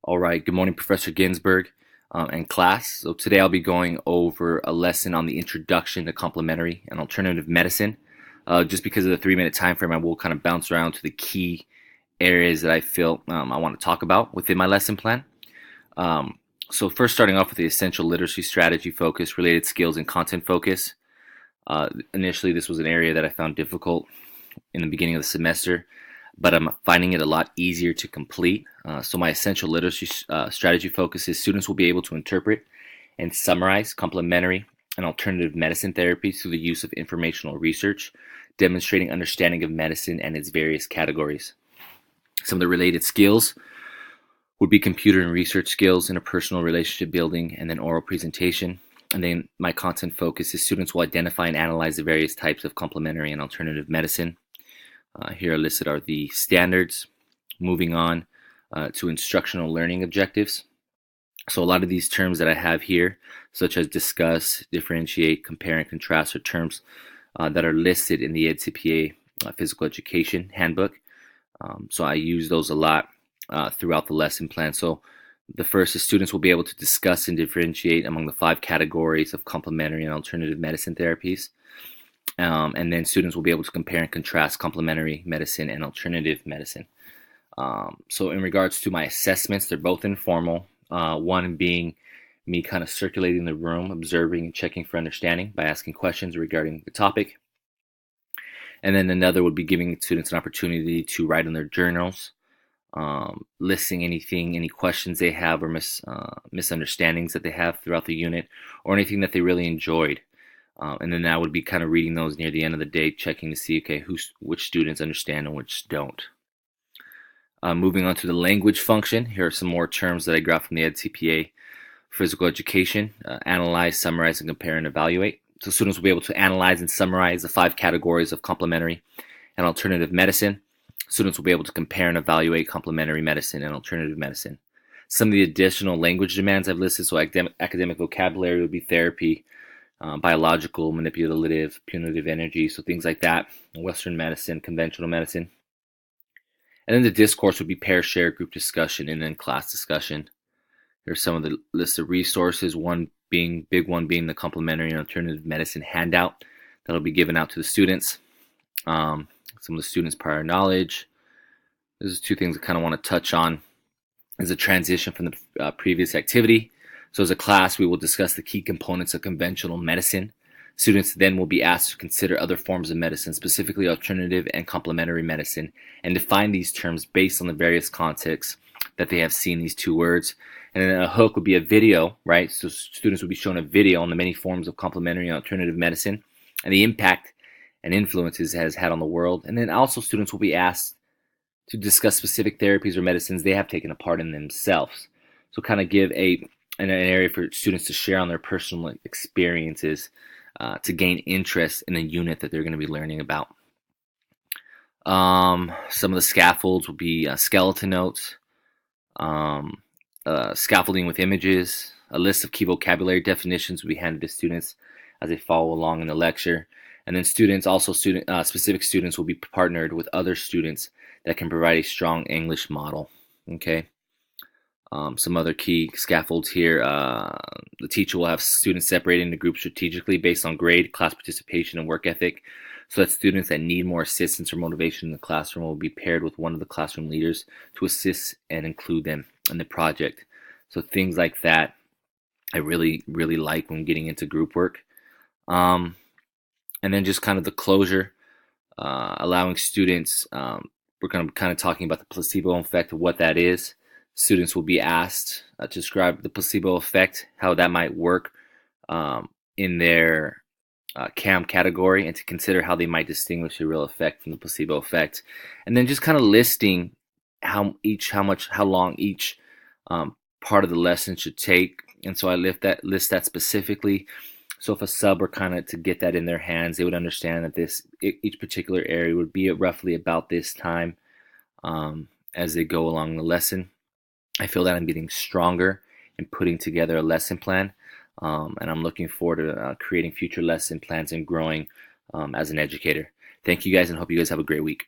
All right, good morning, Professor Ginsberg and class. So today I'll be going over a lesson on the introduction to complementary and alternative medicine. Just because of the 3-minute time frame, I will kind of bounce around to the key areas that I feel I want to talk about within my lesson plan. So first starting off with the essential literacy strategy focus, related skills, and content focus. Initially, this was an area that I found difficult in the beginning of the semester, but I'm finding it a lot easier to complete. So my essential literacy strategy focuses students will be able to interpret and summarize complementary and alternative medicine therapies through the use of informational research, demonstrating understanding of medicine and its various categories. Some of the related skills would be computer and research skills, interpersonal relationship building, and then oral presentation. And then my content focus is students will identify and analyze the various types of complementary and alternative medicine. Here listed are the standards. Moving on to instructional learning objectives. So a lot of these terms that I have here, such as discuss, differentiate, compare, and contrast, are terms that are listed in the EdCPA Physical Education Handbook. So I use those a lot throughout the lesson plan. So the first is students will be able to discuss and differentiate among the 5 categories of complementary and alternative medicine therapies. And then students will be able to compare and contrast complementary medicine and alternative medicine. So in regards to my assessments, they're both informal. One being me kind of circulating the room, observing and checking for understanding by asking questions regarding the topic. And then another would be giving students an opportunity to write in their journals, listing any questions they have or misunderstandings that they have throughout the unit, or anything that they really enjoyed. And then I would be kind of reading those near the end of the day, checking to see, okay, which students understand and which don't. Moving on to the language function, here are some more terms that I got from the EdCPA Physical Education. Analyze, summarize, and compare and evaluate. So students will be able to analyze and summarize the 5 categories of complementary and alternative medicine. Students will be able to compare and evaluate complementary medicine and alternative medicine. Some of the additional language demands I've listed, so academic vocabulary would be therapy, biological, manipulative, punitive energy, so things like that, Western medicine, conventional medicine. And then the discourse would be pair, share, group discussion, and then class discussion. There's some of the list of resources, one being the complementary and alternative medicine handout that'll be given out to the students. Some of the students' prior knowledge. There's 2 things I kind of want to touch on. Is a transition from the previous activity. So as a class, we will discuss the key components of conventional medicine. Students then will be asked to consider other forms of medicine, specifically alternative and complementary medicine, and define these terms based on the various contexts that they have seen these 2 words. And then a hook would be a video, right? So students will be shown a video on the many forms of complementary and alternative medicine and the impact and influences it has had on the world. And then also students will be asked to discuss specific therapies or medicines they have taken a part in themselves. So kind of give an area for students to share on their personal experiences to gain interest in the unit that they're going to be learning about. Some of the scaffolds will be skeleton notes, scaffolding with images, a list of key vocabulary definitions will be handed to students as they follow along in the lecture. And then specific students will be partnered with other students that can provide a strong English model. Okay. Some other key scaffolds here. The teacher will have students separated into groups strategically based on grade, class participation, and work ethic, so that students that need more assistance or motivation in the classroom will be paired with one of the classroom leaders to assist and include them in the project. So things like that I really, really like when getting into group work. And then just kind of the closure, allowing students, we're going to be kind of talking about the placebo effect of what that is. Students will be asked to describe the placebo effect, how that might work in their CAM category, and to consider how they might distinguish the real effect from the placebo effect. And then just kind of listing how long each part of the lesson should take. And so I list that specifically. So if a sub were kind of to get that in their hands, they would understand that each particular area would be at roughly about this time as they go along the lesson. I feel that I'm getting stronger in putting together a lesson plan, and I'm looking forward to creating future lesson plans and growing as an educator. Thank you guys, and hope you guys have a great week.